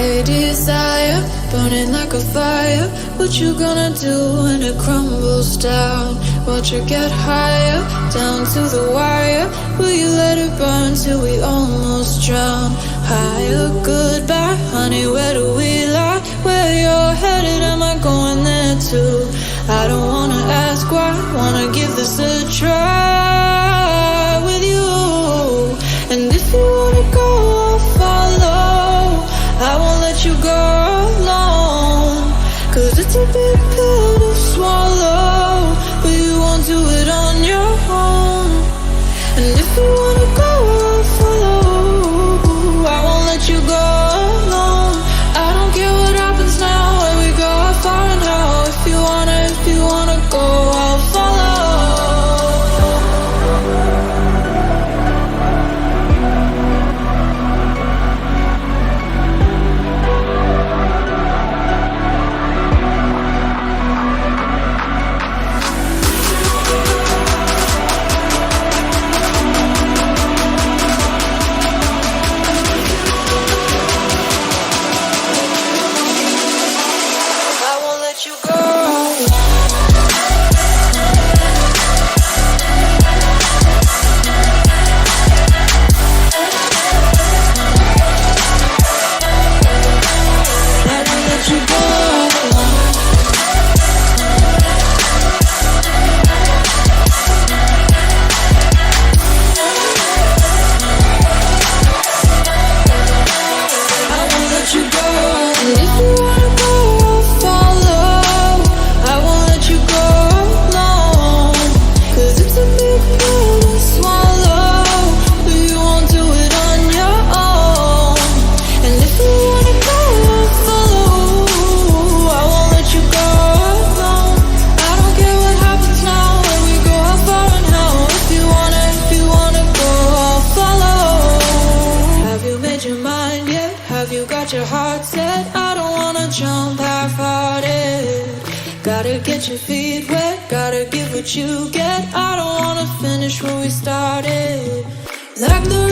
a desire, burning like a fire. What you gonna do when it crumbles down? Watch it get higher, down to the wire. Will you let it burn till we almost drown? Higher, goodbye, honey, where do we lie? Where you're headed, am I going there too? I don't wanna ask why, wanna give this a try with you. And if you wanna go, I'll follow. I won't let you go alone, 'cause it's a big pill to swallow, but you won't do it on your own. And if you wanna go, I'll follow. I won't let you go alone. I don't care what happens now, where we go, how far and how. If you wanna go, I'll follow. Your heart set, I don't wanna jump half-hearted. Gotta get your feet wet, gotta give what you get. I don't wanna finish where we started. Like the